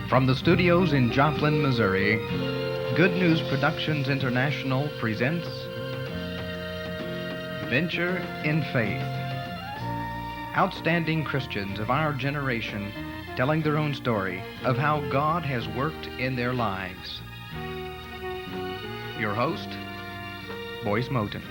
From the studios in Joplin, Missouri, Good News Productions International presents Venture in Faith. Outstanding Christians of our generation telling their own story of how God has worked in their lives. Your host, Boyce Moten.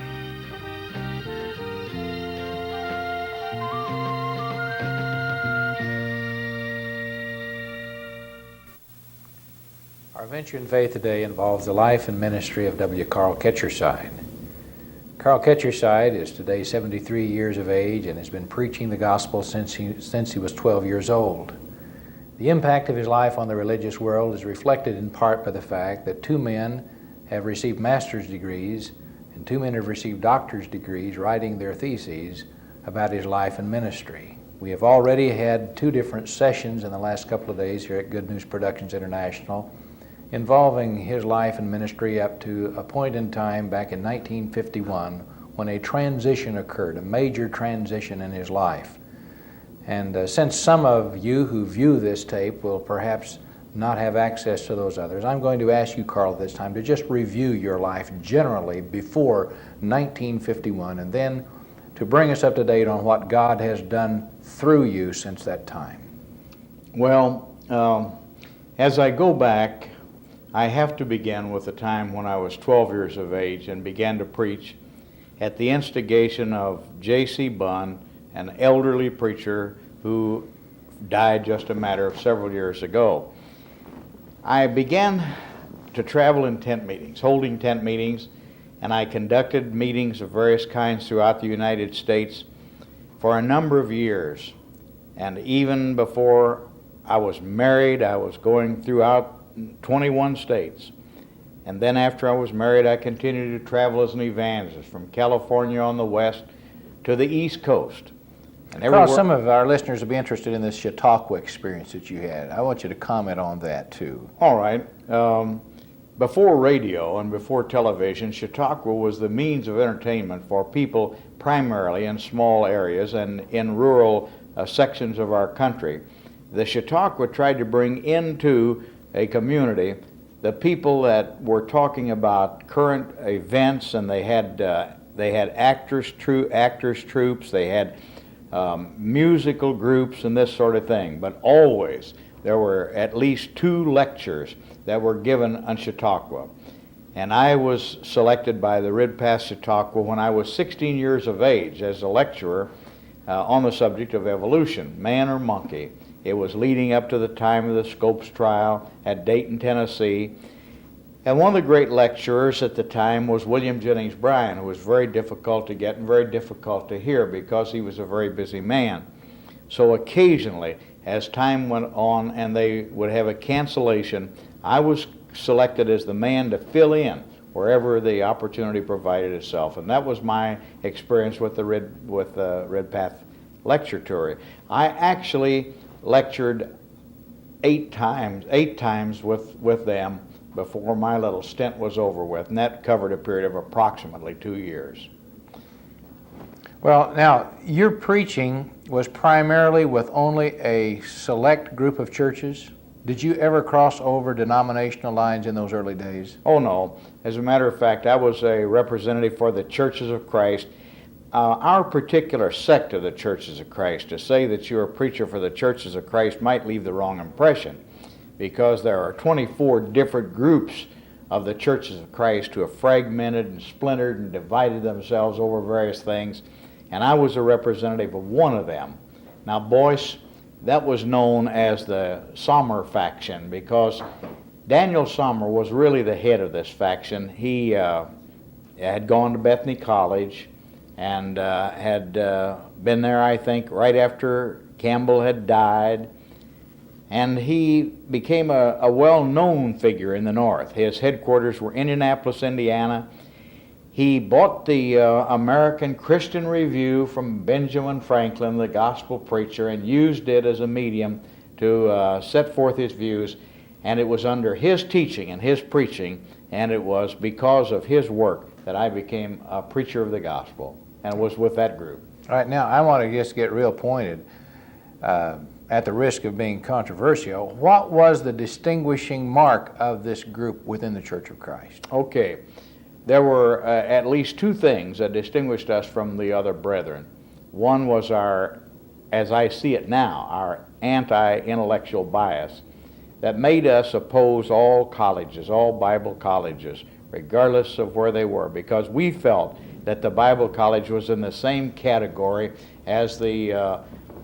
Our venture in faith today involves the life and ministry of W. Carl Ketcherside. Carl Ketcherside is today 73 years of age and has been preaching the gospel since he was 12 years old. The impact of his life on the religious world is reflected in part by the fact that 2 men have received master's degrees and 2 men have received doctor's degrees writing their theses about his life and ministry. We have already had 2 different sessions in the last couple of days here at Good News Productions International involving his life and ministry up to a point in time back in 1951 when a transition occurred, a major transition in his life. And since some of you who view this tape will perhaps not have access to those others, I'm going to ask you, Carl, this time to just review your life generally before 1951 and then to bring us up to date on what God has done through you since that time. Well, as I go back, I have to begin with the time when I was 12 years of age and began to preach at the instigation of J.C. Bunn, an elderly preacher who died just a matter of several years ago. I began to travel in tent meetings, holding tent meetings, and I conducted meetings of various kinds throughout the United States for a number of years. And even before I was married, I was going throughout 21 states. And then after I was married, I continued to travel as an evangelist from California on the west to the East Coast. And Carl, some of our listeners will be interested in this Chautauqua experience that you had. I want you to comment on that too. All right. Before radio and before television, Chautauqua was the means of entertainment for people primarily in small areas and in rural sections of our country. The Chautauqua tried to bring into a community the people that were talking about current events, and they had actors troupes, they had musical groups and this sort of thing. But always there were at least 2 lectures that were given on Chautauqua. And I was selected by the Ridpath Chautauqua when I was 16 years of age as a lecturer on the subject of evolution, man or monkey. It was leading up to the time of the Scopes trial at Dayton, Tennessee. And one of the great lecturers at the time was William Jennings Bryan, who was very difficult to get and very difficult to hear because he was a very busy man. So occasionally, as time went on and they would have a cancellation, I was selected as the man to fill in wherever the opportunity provided itself. And that was my experience with the Ridpath lecture tour. I actually lectured 8 times with them before my little stint was over with, and that covered a period of approximately 2 years. Well, now, your preaching was primarily with only a select group of churches. Did you ever cross over denominational lines in those early days? Oh, no. As a matter of fact, I was a representative for the Churches of Christ. Our particular sect of the Churches of Christ, to say that you're a preacher for the Churches of Christ might leave the wrong impression, because there are 24 different groups of the Churches of Christ who have fragmented and splintered and divided themselves over various things, and I was a representative of one of them. Now, Boyce, that was known as the Sommer faction, because Daniel Sommer was really the head of this faction. He had gone to Bethany College and had been there, I think, right after Campbell had died. And he became a well-known figure in the North. His headquarters were Indianapolis, Indiana. He bought the American Christian Review from Benjamin Franklin, the gospel preacher, and used it as a medium to set forth his views. And it was under his teaching and his preaching, and it was because of his work that I became a preacher of the gospel, and was with that group. All right, now I want to just get real pointed. at the risk of being controversial, what was the distinguishing mark of this group within the Church of Christ? Okay. There were at least two things that distinguished us from the other brethren. One was our, as I see it now, our anti-intellectual bias that made us oppose all colleges, all Bible colleges, regardless of where they were, because we felt that the Bible college was in the same category as the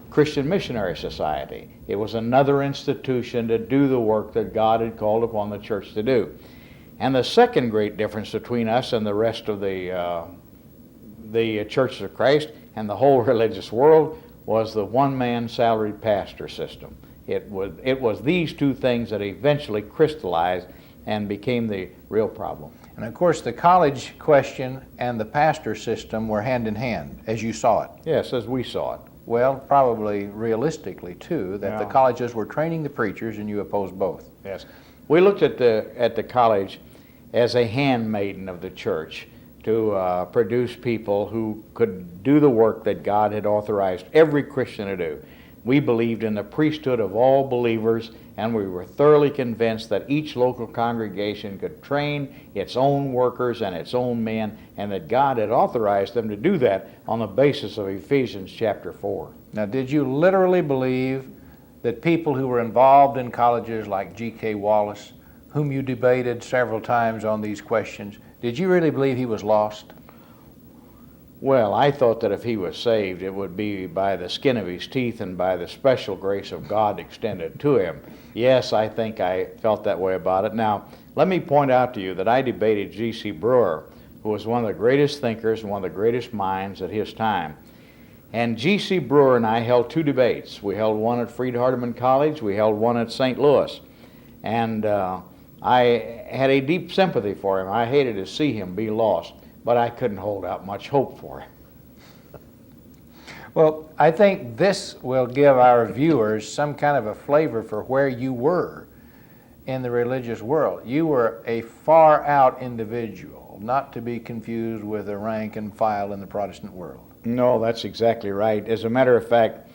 Christian Missionary Society. It was another institution to do the work that God had called upon the church to do. And the second great difference between us and the rest of the Churches of Christ and the whole religious world was the one-man salaried pastor system. It was these two things that eventually crystallized and became the real problem. And of course, the college question and the pastor system were hand in hand, as you saw it. Yes, as we saw it. Well, probably realistically, too, that the colleges were training the preachers, and you opposed both. Yes. We looked at the college as a handmaiden of the church to produce people who could do the work that God had authorized every Christian to do. We believed in the priesthood of all believers, and we were thoroughly convinced that each local congregation could train its own workers and its own men, and that God had authorized them to do that on the basis of Ephesians chapter 4. Now, did you literally believe that people who were involved in colleges like G.K. Wallace, whom you debated several times on these questions, did you really believe he was lost? Well, I thought that if he was saved, it would be by the skin of his teeth and by the special grace of God extended to him. Yes, I think I felt that way about it. Now, let me point out to you that I debated G.C. Brewer, who was one of the greatest thinkers and one of the greatest minds at his time. And G.C. Brewer and I held two debates. We held one at Freed-Hardeman College, we held one at St. Louis. And I had a deep sympathy for him. I hated to see him be lost, but I couldn't hold out much hope for him. Well, I think this will give our viewers some kind of a flavor for where you were in the religious world. You were a far-out individual, not to be confused with the rank and file in the Protestant world. No, that's exactly right. As a matter of fact,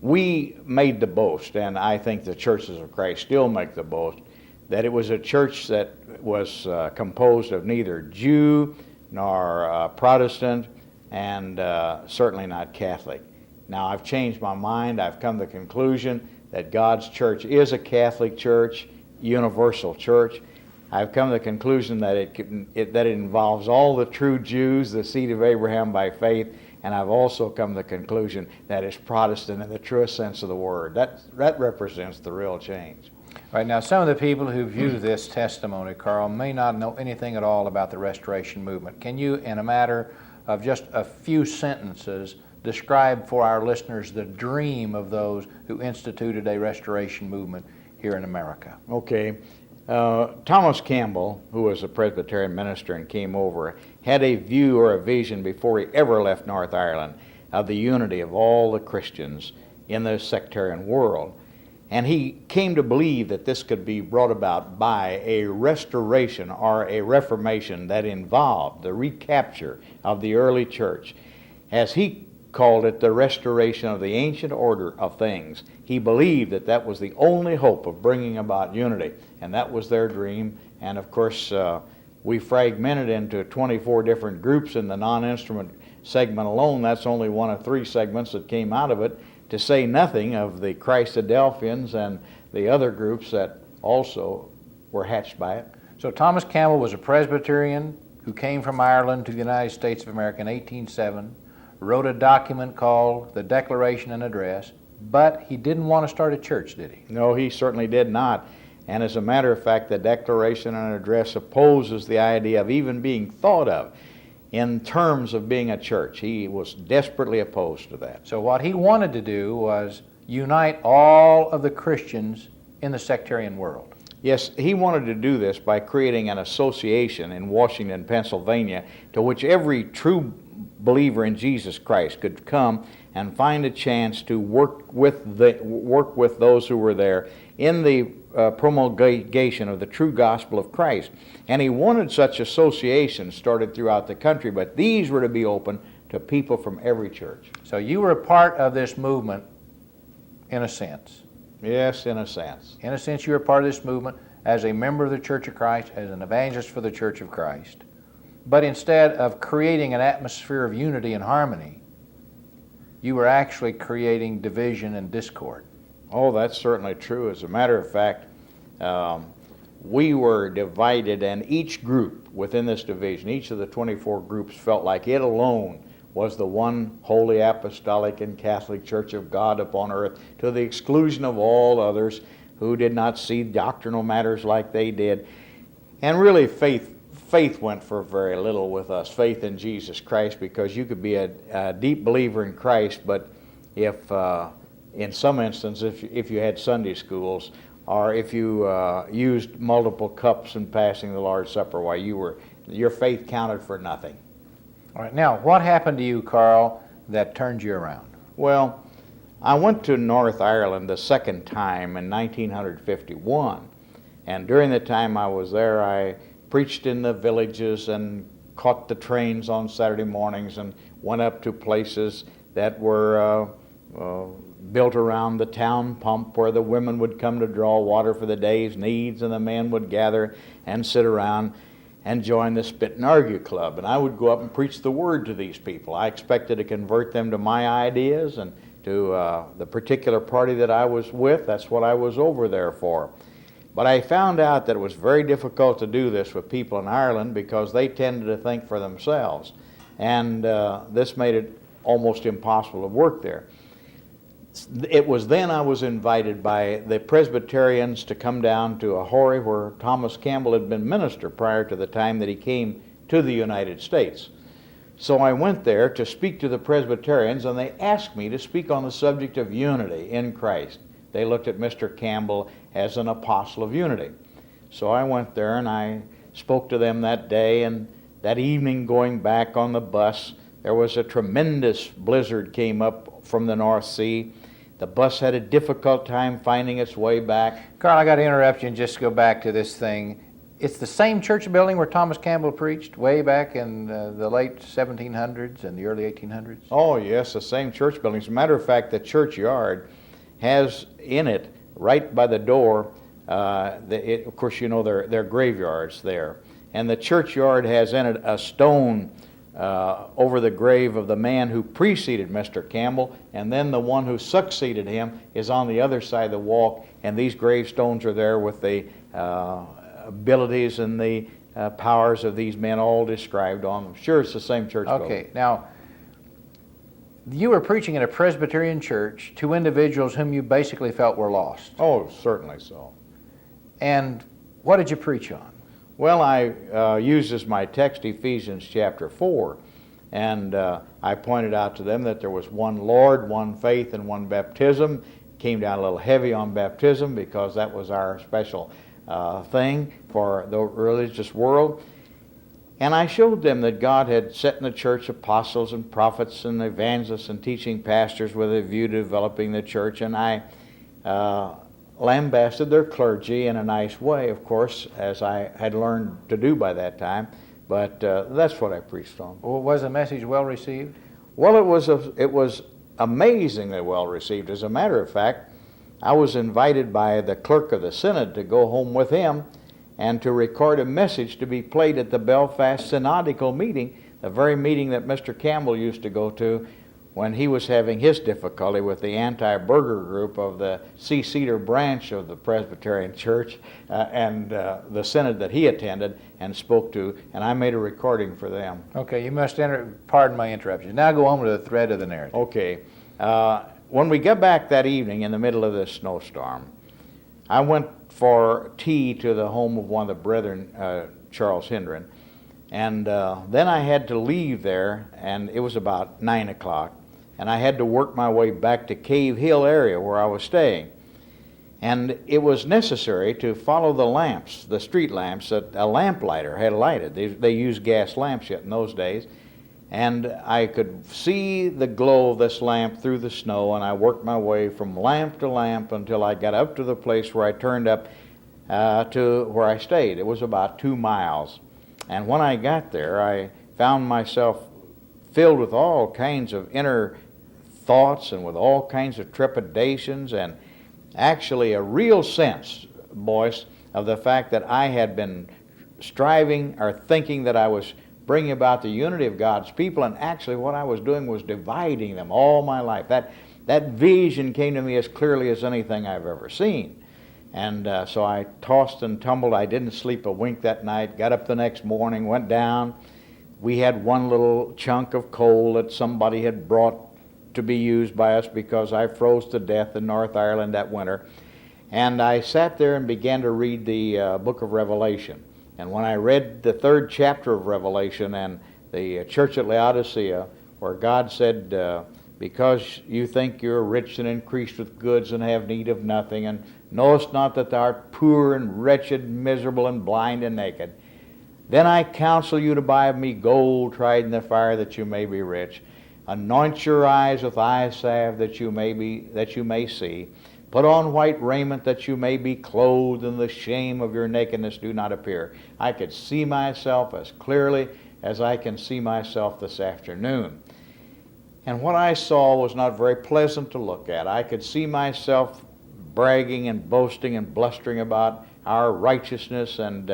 we made the boast, and I think the Churches of Christ still make the boast, that it was a church that was composed of neither Jew nor Protestant, and certainly not Catholic. Now, I've changed my mind. I've come to the conclusion that God's church is a Catholic church, universal church. I've come to the conclusion that it involves all the true Jews, the seed of Abraham by faith, and I've also come to the conclusion that it's Protestant in the truest sense of the word. That represents the real change. Right, now, some of the people who view this testimony, Carl, may not know anything at all about the Restoration movement. Can you, in a matter of just a few sentences, describe for our listeners the dream of those who instituted a Restoration movement here in America? Okay. Thomas Campbell, who was a Presbyterian minister and came over, had a view or a vision before he ever left North Ireland of the unity of all the Christians in the sectarian world. And he came to believe that this could be brought about by a restoration or a reformation that involved the recapture of the early church. As he called it, the restoration of the ancient order of things. He believed that that was the only hope of bringing about unity, and that was their dream. And of course, we fragmented into 24 different groups in the non-instrument segment alone. That's only one of 3 segments that came out of it, to say nothing of the Christadelphians and the other groups that also were hatched by it. So Thomas Campbell was a Presbyterian who came from Ireland to the United States of America in 1807, wrote a document called the Declaration and Address, but he didn't want to start a church, did he? No, he certainly did not. And as a matter of fact, the Declaration and Address opposes the idea of even being thought of in terms of being a church. He was desperately opposed to that. So what he wanted to do was unite all of the Christians in the sectarian world. Yes, he wanted to do this by creating an association in Washington, Pennsylvania, to which every true believer in Jesus Christ could come and find a chance to work with those who were there in the promulgation of the true gospel of Christ. And he wanted such associations started throughout the country, but these were to be open to people from every church. So you were a part of this movement in a sense. Yes, in a sense. In a sense, you were part of this movement as a member of the Church of Christ, as an evangelist for the Church of Christ. But instead of creating an atmosphere of unity and harmony, you were actually creating division and discord. Oh, that's certainly true. As a matter of fact, we were divided, and each group within this division, each of the 24 groups, felt like it alone was the one holy, apostolic, and Catholic Church of God upon earth, to the exclusion of all others who did not see doctrinal matters like they did. And really, faith went for very little with us, faith in Jesus Christ, because you could be a deep believer in Christ, but if, in some instances, if you had Sunday schools, or if you used multiple cups in passing the Lord's Supper, why your faith counted for nothing. All right, now, what happened to you, Carl, that turned you around? Well, I went to North Ireland the second time in 1951, and during the time I was there, I preached in the villages and caught the trains on Saturday mornings and went up to places that were built around the town pump, where the women would come to draw water for the day's needs, and the men would gather and sit around and join the Spit and Argue Club. And I would go up and preach the word to these people. I expected to convert them to my ideas and to the particular party that I was with. That's what I was over there for. But I found out that it was very difficult to do this with people in Ireland, because they tended to think for themselves. And this made it almost impossible to work there. It was then I was invited by the Presbyterians to come down to Ahori, where Thomas Campbell had been minister prior to the time that he came to the United States. So I went there to speak to the Presbyterians, and they asked me to speak on the subject of unity in Christ. They looked at Mr. Campbell as an apostle of unity. So I went there and I spoke to them that day, and that evening going back on the bus, there was a tremendous blizzard came up from the North Sea. The bus had a difficult time finding its way back. Carl, I got to interrupt you and just go back to this thing. It's the same church building where Thomas Campbell preached way back in the late 1700s and the early 1800s? Oh yes, the same church building. As a matter of fact, the churchyard has in it, right by the door, of course you know their graveyards there, and the churchyard has in it a stone over the grave of the man who preceded Mr. Campbell, and then the one who succeeded him is on the other side of the walk, and these gravestones are there with the abilities and the powers of these men all described on them. Sure, it's the same church building. Okay, now, you were preaching in a Presbyterian church to individuals whom you basically felt were lost. Oh, certainly so. And what did you preach on? Well, I used as my text Ephesians chapter 4, and I pointed out to them that there was one Lord, one faith, and one baptism. Came down a little heavy on baptism because that was our special thing for the religious world. And I showed them that God had set in the church apostles and prophets and evangelists and teaching pastors with a view to developing the church, and I lambasted their clergy in a nice way, of course, as I had learned to do by that time, but that's what I preached on. Well, was the message well received? Well, it was amazingly well received. As a matter of fact, I was invited by the clerk of the synod to go home with him and to record a message to be played at the Belfast Synodical meeting, the very meeting that Mr. Campbell used to go to when he was having his difficulty with the anti-burger group of the Cedar branch of the Presbyterian Church and the synod that he attended and spoke to, and I made a recording for them. Okay, you must pardon my interruption. Now go on with the thread of the narrative. Okay. When we got back that evening in the middle of this snowstorm, I went for tea to the home of one of the brethren, Charles Hindren, and then I had to leave there, and it was about 9 o'clock, and I had to work my way back to Cave Hill area where I was staying. And it was necessary to follow the lamps, the street lamps that a lamplighter had lighted. They used gas lamps yet in those days. And I could see the glow of this lamp through the snow, and I worked my way from lamp to lamp until I got up to the place where I turned up to where I stayed. It was about 2 miles. And when I got there, I found myself filled with all kinds of inner thoughts and with all kinds of trepidations, and actually a real sense, Boyce, of the fact that I had been striving or thinking that I was bringing about the unity of God's people, and actually what I was doing was dividing them all my life. That vision came to me as clearly as anything I've ever seen. And so I tossed and tumbled. I didn't sleep a wink that night, got up the next morning, went down. We had one little chunk of coal that somebody had brought to be used by us because I froze to death in North Ireland that winter. And I sat there and began to read the book of Revelation. And when I read the 3rd chapter of Revelation and the church at Laodicea, where God said, because you think you're rich and increased with goods and have need of nothing, and knowest not that thou art poor and wretched, miserable and blind and naked, then I counsel you to buy of me gold tried in the fire, that you may be rich. Anoint your eyes with eye salve, that you may see. Put on white raiment, that you may be clothed, and the shame of your nakedness do not appear. I could see myself as clearly as I can see myself this afternoon. And what I saw was not very pleasant to look at. I could see myself bragging and boasting and blustering about our righteousness and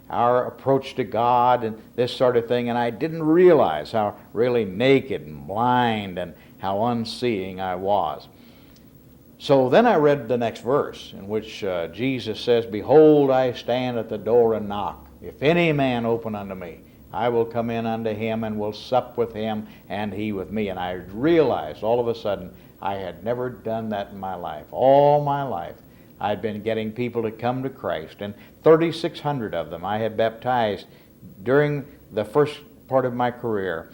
our approach to God and this sort of thing, and I didn't realize how really naked and blind and how unseeing I was. So then I read the next verse, in which Jesus says, Behold, I stand at the door and knock. If any man open unto me, I will come in unto him and will sup with him and he with me. And I realized all of a sudden I had never done that in my life. All my life I'd been getting people to come to Christ, and 3,600 of them I had baptized during the first part of my career.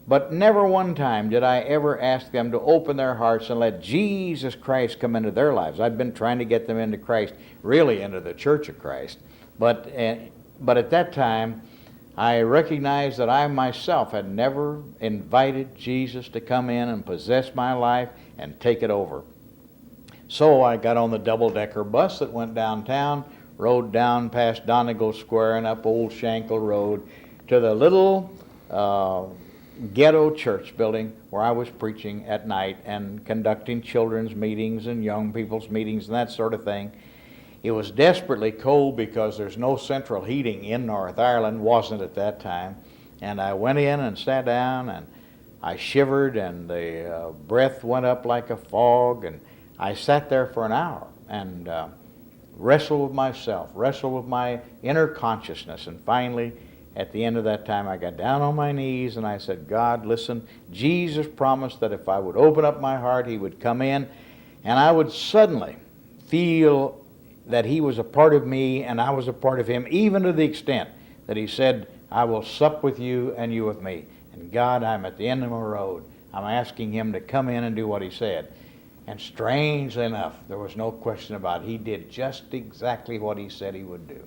But never one time did I ever ask them to open their hearts and let Jesus Christ come into their lives. I'd been trying to get them into Christ, really into the Church of Christ. But at that time, I recognized that I myself had never invited Jesus to come in and possess my life and take it over. So I got on the double-decker bus that went downtown, rode down past Donegal Square and up Old Shankle Road to the little ghetto church building where I was preaching at night and conducting children's meetings and young people's meetings and that sort of thing. It was desperately cold because there's no central heating in North Ireland, wasn't at that time. And I went in and sat down and I shivered and the breath went up like a fog, and I sat there for an hour and wrestled with myself, wrestled with my inner consciousness, and finally at the end of that time, I got down on my knees and I said, God, listen, Jesus promised that if I would open up my heart, He would come in, and I would suddenly feel that He was a part of me and I was a part of Him, even to the extent that He said, I will sup with you and you with me. And God, I'm at the end of my road. I'm asking Him to come in and do what He said. And strangely enough, there was no question about it. He did just exactly what He said He would do.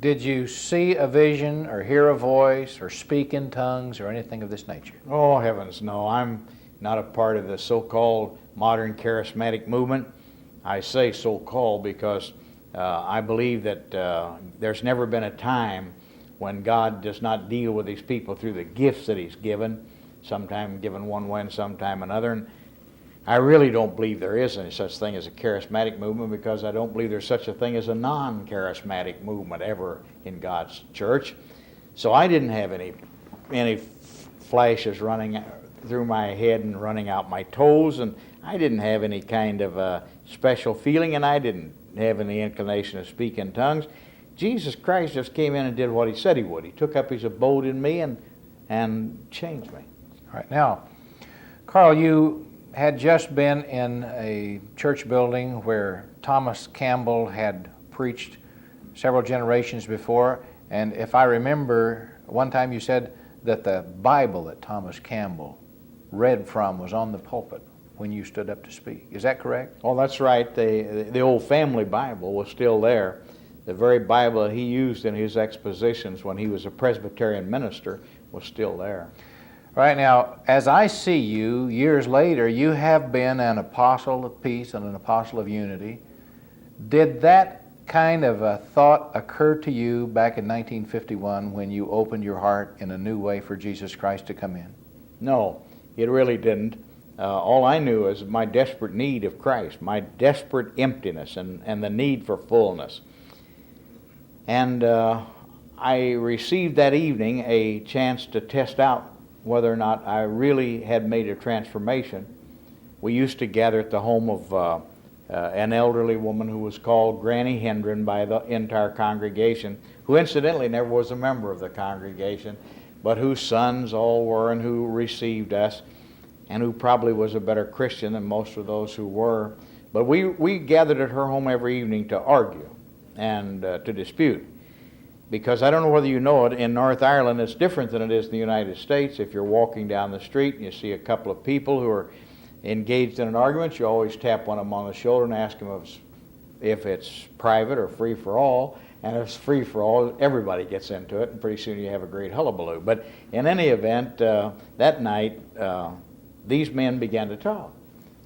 Did you see a vision or hear a voice or speak in tongues or anything of this nature? Oh, heavens, no. I'm not a part of the so-called modern charismatic movement. I say so-called because I believe that there's never been a time when God does not deal with His people through the gifts that He's given, sometime given one way and sometime another. And I really don't believe there is any such thing as a charismatic movement, because I don't believe there's such a thing as a non-charismatic movement ever in God's church. So I didn't have any flashes running through my head and running out my toes, and I didn't have any kind of special feeling, and I didn't have any inclination to speak in tongues. Jesus Christ just came in and did what He said He would. He took up His abode in me and changed me. All right. Now, Carl, you had just been in a church building where Thomas Campbell had preached several generations before, and if I remember, one time you said that the Bible that Thomas Campbell read from was on the pulpit when you stood up to speak. Is that correct? Oh, that's right. The old family Bible was still there. The very Bible that he used in his expositions when he was a Presbyterian minister was still there. Right. Now, as I see you, years later, you have been an apostle of peace and an apostle of unity. Did that kind of a thought occur to you back in 1951 when you opened your heart in a new way for Jesus Christ to come in? No, it really didn't. All I knew is my desperate need of Christ, my desperate emptiness and the need for fullness. And I received that evening a chance to test out whether or not I really had made a transformation. We used to gather at the home of an elderly woman who was called Granny Hendren by the entire congregation, who incidentally never was a member of the congregation, but whose sons all were and who received us, and who probably was a better Christian than most of those who were. But we gathered at her home every evening to argue and to dispute. Because I don't know whether you know it, in North Ireland it's different than it is in the United States. If you're walking down the street and you see a couple of people who are engaged in an argument, you always tap one of them on the shoulder and ask them if it's private or free for all. And if it's free for all, everybody gets into it, and pretty soon you have a great hullabaloo. But in any event, that night, these men began to talk,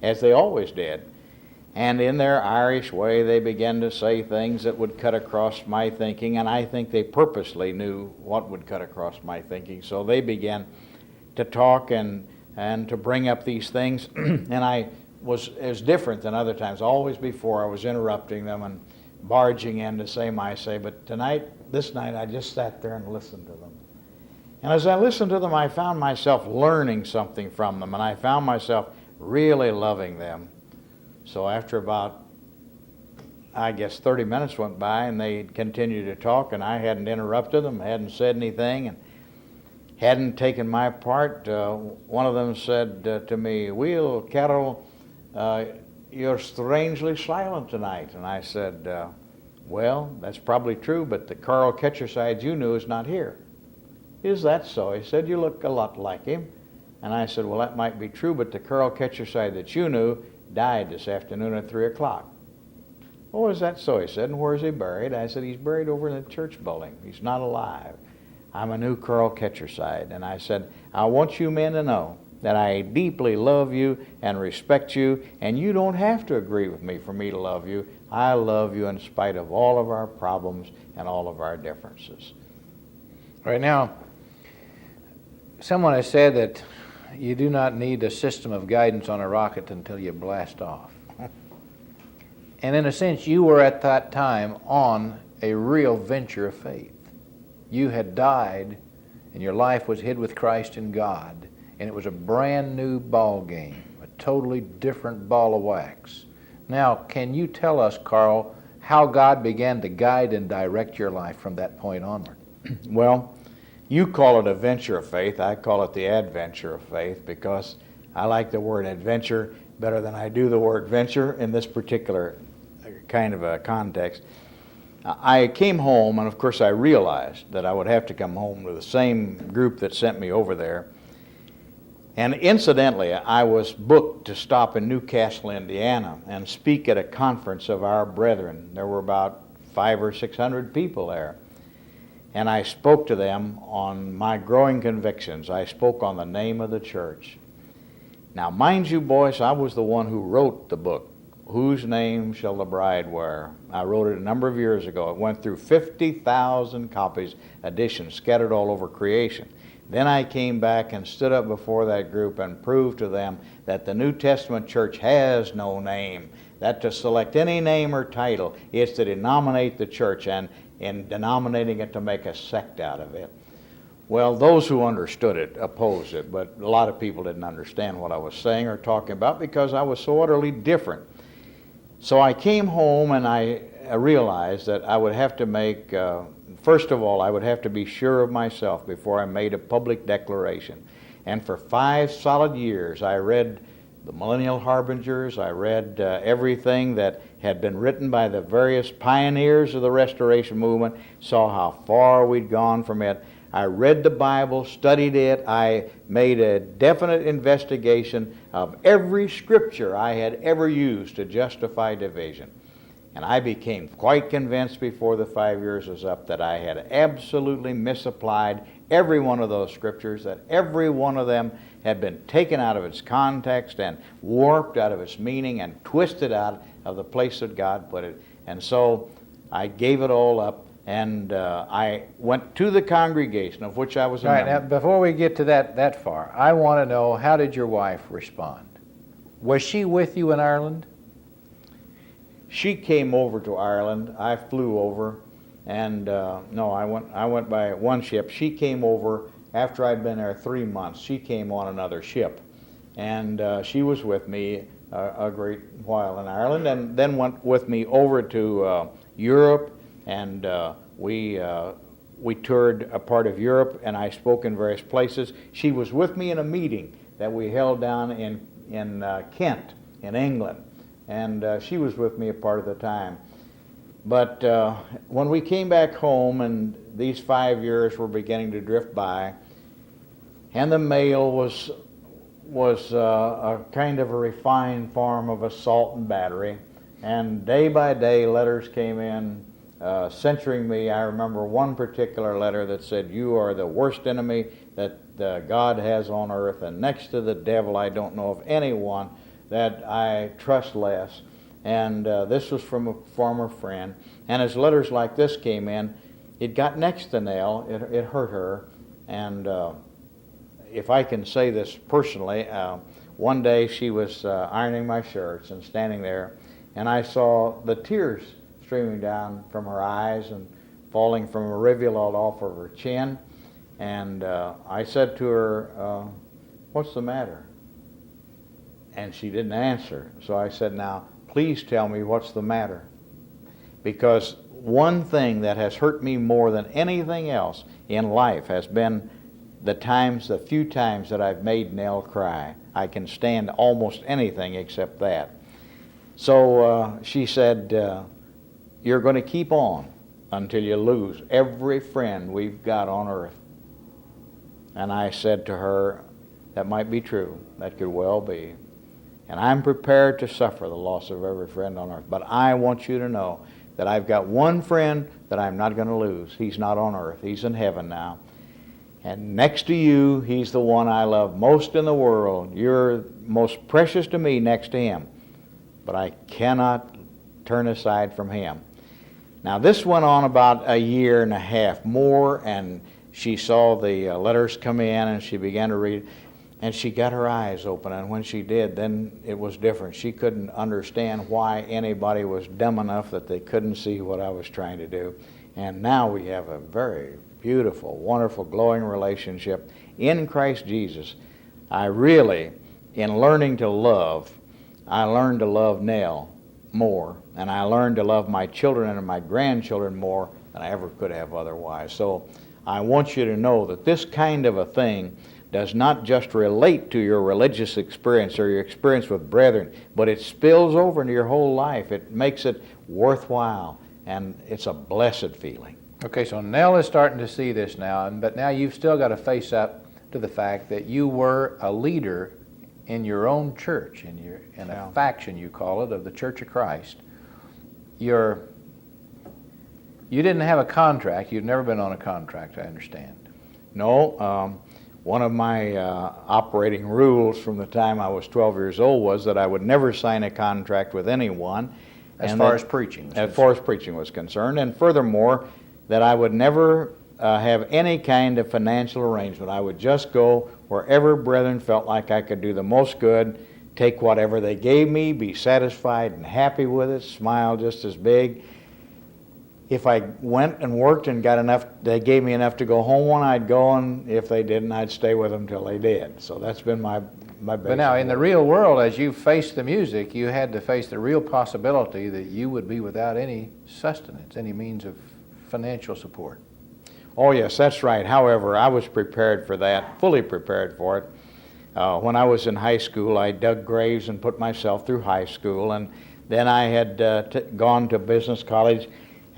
as they always did. And in their Irish way, they began to say things that would cut across my thinking, and I think they purposely knew what would cut across my thinking. So they began to talk and to bring up these things, and it was different than other times. Always before, I was interrupting them and barging in to say my say, but this night, I just sat there and listened to them. And as I listened to them, I found myself learning something from them, and I found myself really loving them. So after about, I guess, 30 minutes went by, and they continued to talk, and I hadn't interrupted them, hadn't said anything, and hadn't taken my part. One of them said to me, "Will, Carol, you're strangely silent tonight." And I said, "Well, that's probably true, but the Carl Ketcherside you knew is not here." "Is that so?" He said, "You look a lot like him." And I said, "Well, that might be true, but the Carl Ketcherside that you knew died this afternoon at 3 o'clock. "Oh, is that so?" He said, "And where's he buried?" I said, "He's buried over in the church building. He's not alive. I'm a new Carl Ketcherside." And I said, "I want you men to know that I deeply love you and respect you, and you don't have to agree with me for me to love you. I love you in spite of all of our problems and all of our differences." Right now, someone has said that you do not need a system of guidance on a rocket until you blast off. And in a sense, you were at that time on a real venture of faith. You had died, and your life was hid with Christ in God, and it was a brand new ball game, a totally different ball of wax. Now, can you tell us, Carl, how God began to guide and direct your life from that point onward? Well, you call it a venture of faith. I call it the adventure of faith, because I like the word adventure better than I do the word venture in this particular kind of a context. I came home, and of course I realized that I would have to come home to the same group that sent me over there. And incidentally, I was booked to stop in Newcastle, Indiana, and speak at a conference of our brethren. There were about 500 or 600 people there. And I spoke to them on my growing convictions. I spoke on the name of the church. Now, mind you, boys, I was the one who wrote the book, Whose Name Shall the Bride Wear? I wrote it a number of years ago. It went through 50,000 copies, editions, scattered all over creation. Then I came back and stood up before that group and proved to them that the New Testament church has no name, that to select any name or title is to denominate the church, and in denominating it to make a sect out of it. Well, those who understood it opposed it, but a lot of people didn't understand what I was saying or talking about because I was so utterly different. So I came home and I realized that I would have to make, first of all, I would have to be sure of myself before I made a public declaration. And for 5 solid years, I read the Millennial Harbingers, I read everything that had been written by the various pioneers of the Restoration Movement, saw how far we'd gone from it. I read the Bible, studied it, I made a definite investigation of every scripture I had ever used to justify division. And I became quite convinced before the 5 years was up that I had absolutely misapplied every one of those scriptures, that every one of them had been taken out of its context and warped out of its meaning and twisted out of the place that God put it. And so I gave it all up, and I went to the congregation of which I was a member. All right, now before we get to that far, I want to know, how did your wife respond? Was she with you in Ireland? She came over to Ireland. I flew over, and no, I went by one ship. She came over after I'd been there 3 months. She came on another ship, and she was with me a great while in Ireland, and then went with me over to Europe, and we toured a part of Europe, and I spoke in various places. She was with me in a meeting that we held down in Kent, in England, and she was with me a part of the time. But when we came back home, and these 5 years were beginning to drift by, and the mail was a kind of a refined form of assault and battery, and day by day letters came in censuring me. I remember one particular letter that said, "You are the worst enemy that God has on earth, and next to the devil I don't know of anyone that I trust less." And this was from a former friend. And as letters like this came in, it got next to Nell. It hurt her. And if I can say this personally, one day she was ironing my shirts and standing there, and I saw the tears streaming down from her eyes and falling from a rivulet off of her chin. And I said to her, "What's the matter?" And she didn't answer. So I said, "Now, please tell me what's the matter." Because one thing that has hurt me more than anything else in life has been the few times that I've made Nell cry. I can stand almost anything except that. So she said, "You're going to keep on until you lose every friend we've got on earth." And I said to her, "That might be true. That could well be. And I'm prepared to suffer the loss of every friend on earth. But I want you to know that I've got one friend that I'm not going to lose. He's not on earth. He's in heaven now. And next to you, he's the one I love most in the world. You're most precious to me next to him. But I cannot turn aside from him." Now, this went on about a year and a half more, and she saw the letters come in, and she began to read, and she got her eyes open, and when she did, then it was different. She couldn't understand why anybody was dumb enough that they couldn't see what I was trying to do. And now we have a very beautiful, wonderful, glowing relationship in Christ Jesus. I really, in learning to love, I learned to love Nell more, and I learned to love my children and my grandchildren more than I ever could have otherwise. So I want you to know that this kind of a thing does not just relate to your religious experience or your experience with brethren, but it spills over into your whole life. It makes it worthwhile, and it's a blessed feeling. Okay, so Nell is starting to see this now, but now you've still got to face up to the fact that you were a leader in your own church, in a faction, you call it, of the Church of Christ. You didn't have a contract. You've never been on a contract, I understand. No. One of my operating rules from the time I was 12 years old was that I would never sign a contract with anyone. As far as preaching was concerned. And furthermore, that I would never have any kind of financial arrangement. I would just go wherever brethren felt like I could do the most good, take whatever they gave me, be satisfied and happy with it, smile just as big. If I went and worked and got enough, they gave me enough to go home on, I'd go, and if they didn't, I'd stay with them till they did. So that's been my basic. But now, in the real world, as you faced the music, you had to face the real possibility that you would be without any sustenance, any means of financial support. Oh, yes, that's right. However, I was prepared for that, fully prepared for it. When I was in high school, I dug graves and put myself through high school, and then I had gone to business college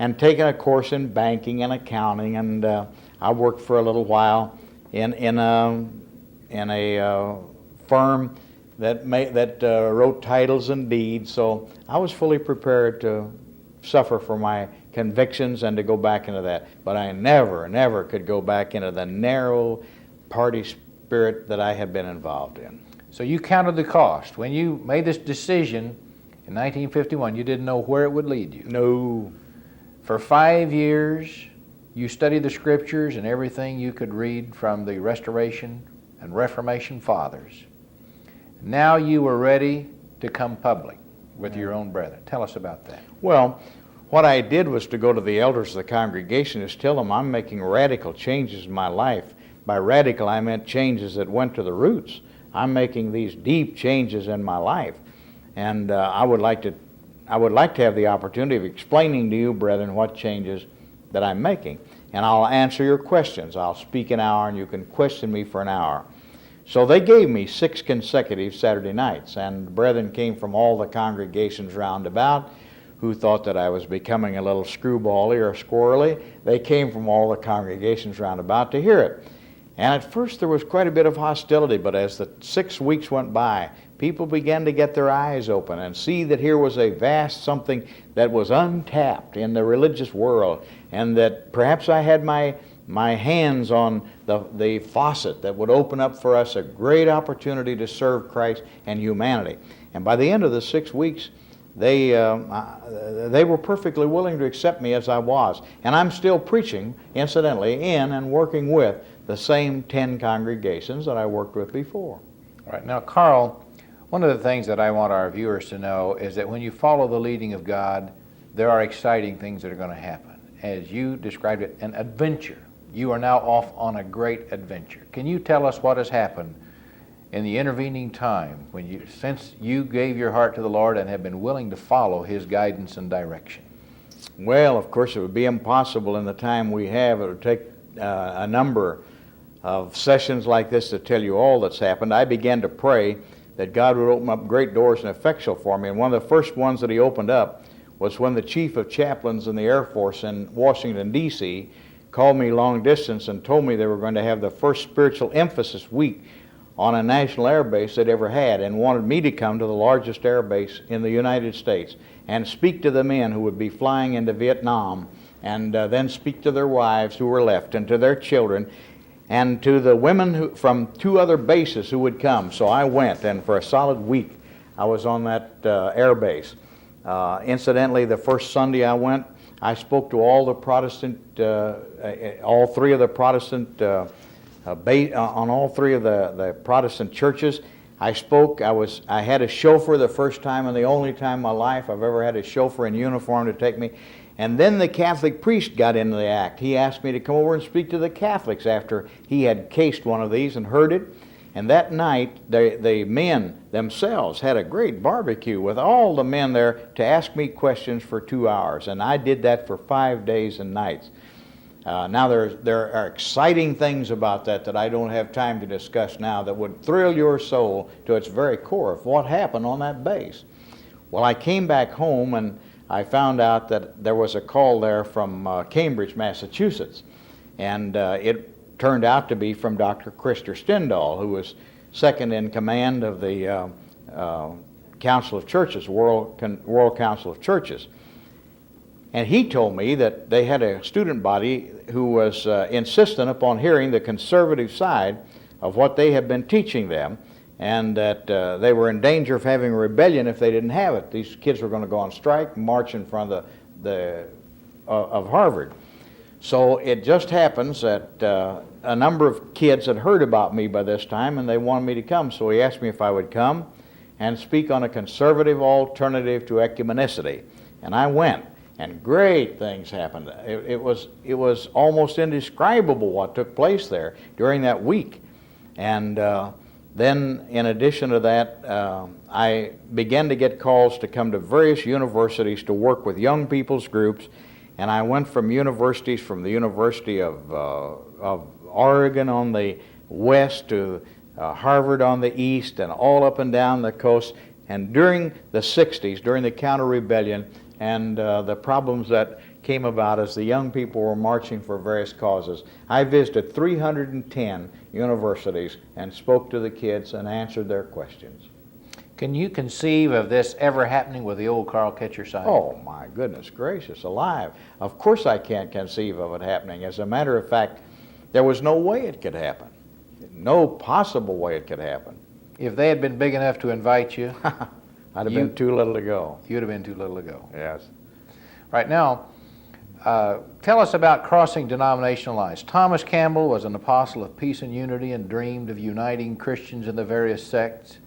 and taken a course in banking and accounting, and I worked for a little while in a firm that wrote titles and deeds. So I was fully prepared to suffer for my convictions and to go back into that. But I never could go back into the narrow party spirit that I had been involved in. So you counted the cost. When you made this decision in 1951, you didn't know where it would lead you. No. For 5 years, you studied the Scriptures and everything you could read from the Restoration and Reformation Fathers. Now you were ready to come public with your own brethren. Tell us about that. Well, what I did was to go to the elders of the congregation and tell them I'm making radical changes in my life. By radical, I meant changes that went to the roots. I'm making these deep changes in my life, and I would like to have the opportunity of explaining to you, brethren, what changes that I'm making. And I'll answer your questions. I'll speak an hour, and you can question me for an hour. So they gave me 6 consecutive Saturday nights, and brethren came from all the congregations round about who thought that I was becoming a little screwbally or squirrely. They came from all the congregations round about to hear it. And at first there was quite a bit of hostility, but as the 6 weeks went by, people began to get their eyes open and see that here was a vast something that was untapped in the religious world, and that perhaps I had my hands on the faucet that would open up for us a great opportunity to serve Christ and humanity. And by the end of the 6 weeks, they were perfectly willing to accept me as I was. And I'm still preaching, incidentally, in and working with the same 10 congregations that I worked with before. All right. Now, Carl, one of the things that I want our viewers to know is that when you follow the leading of God, there are exciting things that are going to happen. As you described it, an adventure. You are now off on a great adventure. Can you tell us what has happened in the intervening time since you gave your heart to the Lord and have been willing to follow His guidance and direction? Well, of course, it would be impossible in the time we have. It would take a number of sessions like this to tell you all that's happened. I began to pray that God would open up great doors and effectual for me. And one of the first ones that He opened up was when the Chief of Chaplains in the Air Force in Washington, D.C., called me long distance and told me they were going to have the first spiritual emphasis week on a national air base they'd ever had, and wanted me to come to the largest air base in the United States and speak to the men who would be flying into Vietnam, and then speak to their wives who were left, and to their children, and to the women from 2 other bases who would come. So I went, and for a solid week I was on that air base. Incidentally, the first Sunday I went, I spoke to all the Protestant, all 3 of the Protestant, on all 3 of the Protestant churches. I spoke. I had a chauffeur the first time and the only time in my life I've ever had a chauffeur in uniform to take me. And then the Catholic priest got into the act. He asked me to come over and speak to the Catholics after he had cased one of these and heard it. And that night, the men themselves had a great barbecue with all the men there to ask me questions for 2 hours. And I did that for 5 days and nights. Now there are exciting things about that I don't have time to discuss now that would thrill your soul to its very core of what happened on that base. Well, I came back home and I found out that there was a call there from Cambridge, Massachusetts, and it turned out to be from Dr. Krister Stendahl, who was second in command of the Council of Churches, World Council of Churches. And he told me that they had a student body who was insistent upon hearing the conservative side of what they had been teaching them, and that they were in danger of having a rebellion if they didn't have it. These kids were going to go on strike and march in front of of Harvard. So it just happens that a number of kids had heard about me by this time, and they wanted me to come. So he asked me if I would come and speak on a conservative alternative to ecumenicity. And I went. And great things happened. It was almost indescribable what took place there during that week. And then, in addition to that, I began to get calls to come to various universities to work with young people's groups. And I went from universities, from the University of Oregon on the west to Harvard on the east, and all up and down the coast. And during the 60s, during the counter-rebellion, and the problems that came about as the young people were marching for various causes, I visited 310 universities and spoke to the kids and answered their questions. Can you conceive of this ever happening with the old Carl Ketcherside? Oh, my goodness gracious alive. Of course I can't conceive of it happening. As a matter of fact, there was no way it could happen. No possible way it could happen. If they had been big enough to invite you, I'd have been too little to go. You'd have been too little to go. Yes. Right now, tell us about crossing denominational lines. Thomas Campbell was an apostle of peace and unity and dreamed of uniting Christians in the various sects.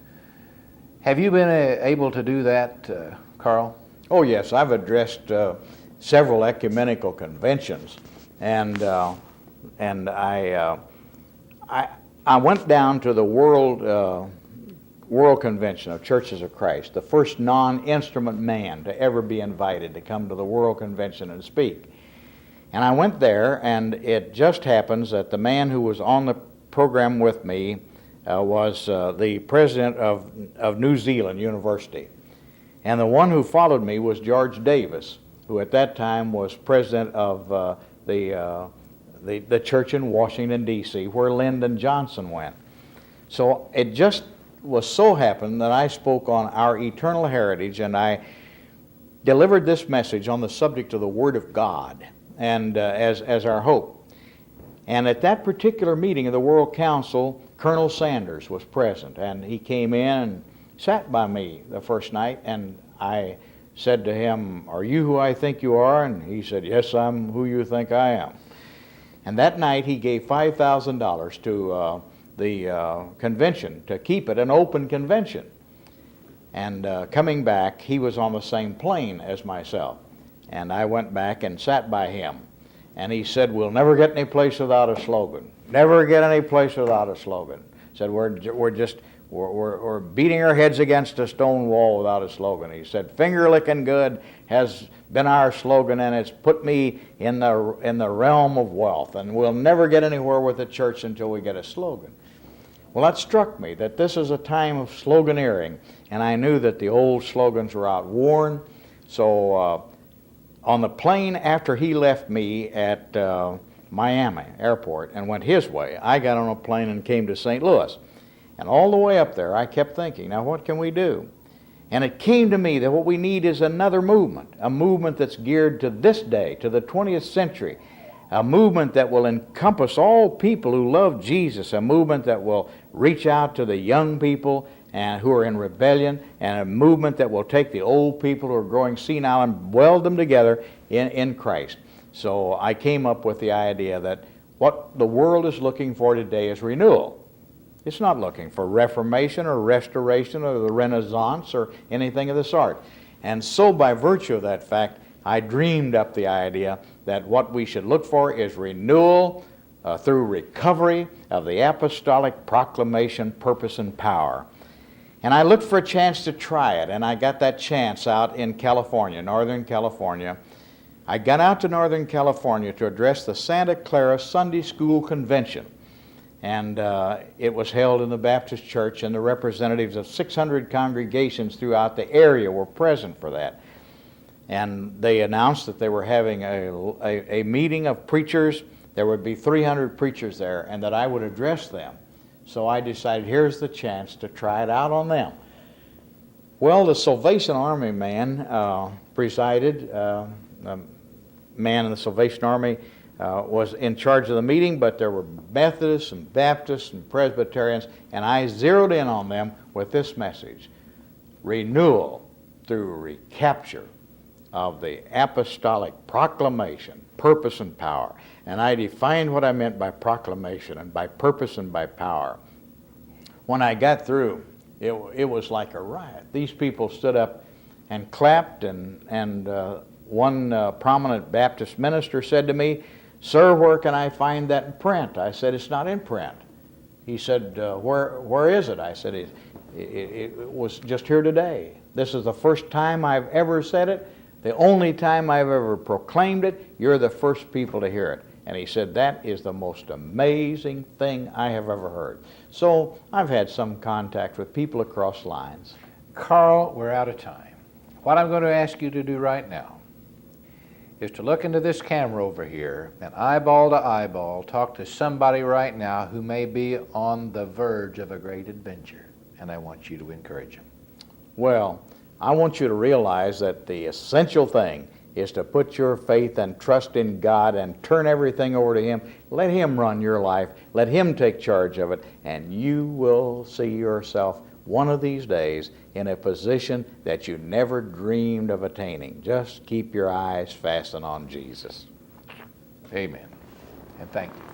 Have you been able to do that, Carl? Oh yes, I've addressed several ecumenical conventions, and I went down to the World Convention of Churches of Christ, the first non-instrument man to ever be invited to come to the World Convention and speak. And I went there, and it just happens that the man who was on the program with me was the president of New Zealand University. And the one who followed me was George Davis, who at that time was president of the church in Washington, D.C., where Lyndon Johnson went. So it just was so happened that I spoke on our eternal heritage, and I delivered this message on the subject of the Word of God and as our hope. And at that particular meeting of the World Council, Colonel Sanders was present, and he came in and sat by me the first night, and I said to him, "Are you who I think you are?" And he said, "Yes, I'm who you think I am." And that night he gave $5,000 to the convention to keep it an open convention. And coming back, he was on the same plane as myself. And I went back and sat by him. And he said, "We'll never get any place without a slogan. Never get any place without a slogan." Said, we're beating our heads against a stone wall without a slogan. He said, "Finger licking good has been our slogan, and it's put me in the realm of wealth, and we'll never get anywhere with the church until we get a slogan." Well, that struck me that this is a time of sloganeering, and I knew that the old slogans were outworn. So on the plane after he left me at Miami Airport and went his way, I got on a plane and came to St. Louis. And all the way up there, I kept thinking, now what can we do? And it came to me that what we need is another movement, a movement that's geared to this day, to the 20th century, a movement that will encompass all people who love Jesus, a movement that will reach out to the young people and who are in rebellion, and a movement that will take the old people who are growing senile and weld them together in Christ. So I came up with the idea that what the world is looking for today is renewal. It's not looking for reformation or restoration or the Renaissance or anything of the sort. And so by virtue of that fact, I dreamed up the idea that what we should look for is renewal through recovery of the apostolic proclamation, purpose, and power. And I looked for a chance to try it, and I got that chance out in California, Northern California. I got out to Northern California to address the Santa Clara Sunday School Convention. And it was held in the Baptist Church, and the representatives of 600 congregations throughout the area were present for that. And they announced that they were having a meeting of preachers. There would be 300 preachers there, and that I would address them. So I decided, here's the chance to try it out on them. Well, the Salvation Army man presided. The man in the Salvation Army was in charge of the meeting, but there were Methodists and Baptists and Presbyterians, and I zeroed in on them with this message: renewal through recapture of the apostolic proclamation, purpose, and power. And I defined what I meant by proclamation and by purpose and by power. When I got through, it was like a riot. These people stood up and clapped, and one prominent Baptist minister said to me, "Sir, where can I find that in print?" I said, "It's not in print." He said, where is it? I said, it was just here today. This is the first time I've ever said it, the only time I've ever proclaimed it. You're the first people to hear it. And he said, that is the most amazing thing I have ever heard. So I've had some contact with people across lines. Carl, we're out of time. What I'm going to ask you to do right now is to look into this camera over here and eyeball to eyeball talk to somebody right now who may be on the verge of a great adventure. And I want you to encourage them. Well, I want you to realize that the essential thing is to put your faith and trust in God and turn everything over to Him. Let Him run your life. Let Him take charge of it, and you will see yourself one of these days in a position that you never dreamed of attaining. Just keep your eyes fastened on Jesus. Amen. And thank you.